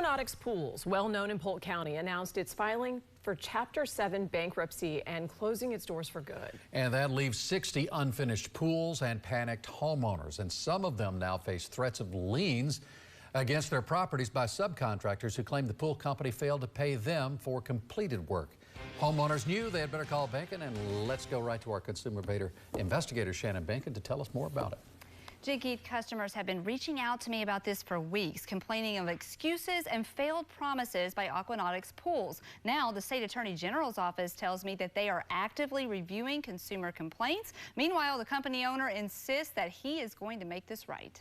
Aquanautic's Pools, well known in Polk County, announced it's filing for Chapter 7 bankruptcy and closing its doors for good. And that leaves 60 unfinished pools and panicked homeowners. And some of them now face threats of liens against their properties by subcontractors who claim the pool company failed to pay them for completed work. Homeowners knew they had better call Bankin, and let's go right to our consumer investigator, Shannon Bankin, to tell us more about it. Keith, customers have been reaching out to me about this for weeks, complaining of excuses and failed promises by Aquanautic's Pools. Now, the state attorney general's office tells me that they are actively reviewing consumer complaints. Meanwhile, the company owner insists that he is going to make this right.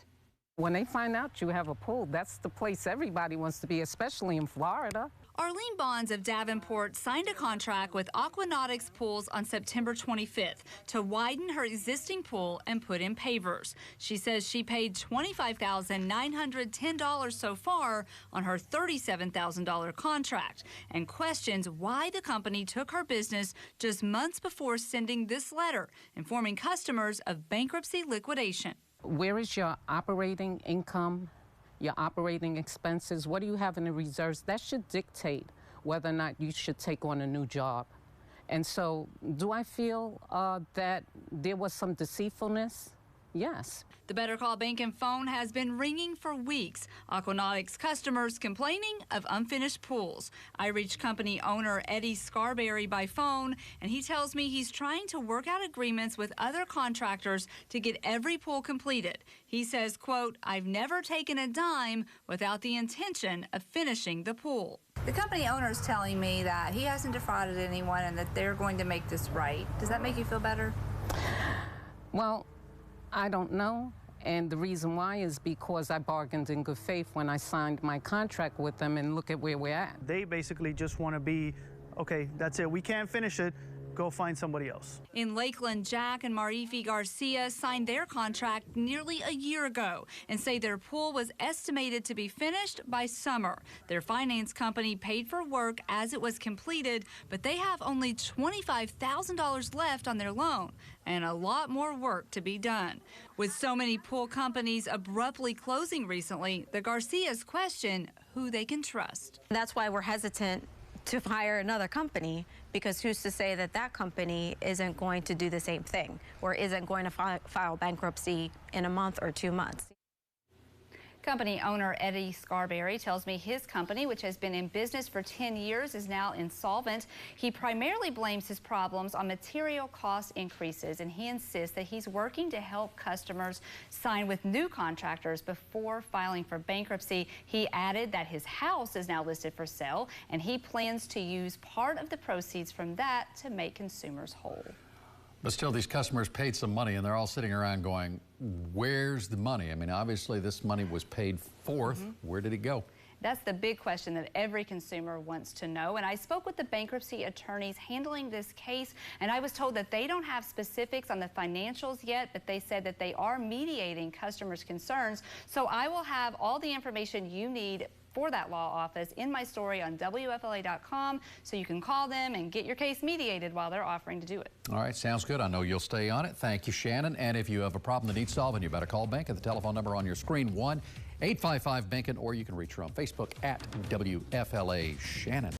When they find out you have a pool, that's the place everybody wants to be, especially in Florida. Arlene Bonds of Davenport signed a contract with Aquanautic's Pools on September 25th to widen her existing pool and put in pavers. She says she paid $25,910 so far on her $37,000 contract and questions why the company took her business just months before sending this letter, informing customers of bankruptcy liquidation. Where is your operating income, your operating expenses? What do you have in the reserves? That should dictate whether or not you should take on a new job. And so, do I feel that there was some deceitfulness? Yes. The Better Call Bankin phone has been ringing for weeks. Aquanautic's customers complaining of unfinished pools. I reached company owner Eddie Scarberry by phone, and he tells me he's trying to work out agreements with other contractors to get every pool completed. He says, quote, "I've never taken a dime without the intention of finishing the pool." The company owner is telling me that he hasn't defrauded anyone and that they're going to make this right. Does that make you feel better? Well, I don't know, and the reason why is because I bargained in good faith when I signed my contract with them, and look at where we're at. They basically just want to be, okay, that's it, we can't finish it, go find somebody else. In Lakeland, Jack and Marifi Garcia signed their contract nearly a year ago and say their pool was estimated to be finished by summer. Their finance company paid for work as it was completed, but they have only $25,000 left on their loan and a lot more work to be done. With so many pool companies abruptly closing recently, the Garcias question who they can trust. That's why we're hesitant to hire another company, because who's to say that that company isn't going to do the same thing or isn't going to file bankruptcy in a month or 2 months. Company owner Eddie Scarberry tells me his company, which has been in business for 10 years, is now insolvent. He primarily blames his problems on material cost increases, and he insists that he's working to help customers sign with new contractors before filing for bankruptcy. He added that his house is now listed for sale, and he plans to use part of the proceeds from that to make consumers whole. But still, these customers paid some money, and they're all sitting around going, where's the money? I mean, obviously, this money was paid forth. Where did it go? That's the big question that every consumer wants to know. And I spoke with the bankruptcy attorneys handling this case, and I was told that they don't have specifics on the financials yet, but they said that they are mediating customers' concerns. So I will have all the information you need for that law office in my story on WFLA.com, so you can call them and get your case mediated while they're offering to do it. All right, sounds good. I know you'll stay on it. Thank you, Shannon. And if you have a problem that needs solving, you better call Bankin. The telephone number on your screen, 1-855-BANKIN, or you can reach her on Facebook at WFLA Shannon.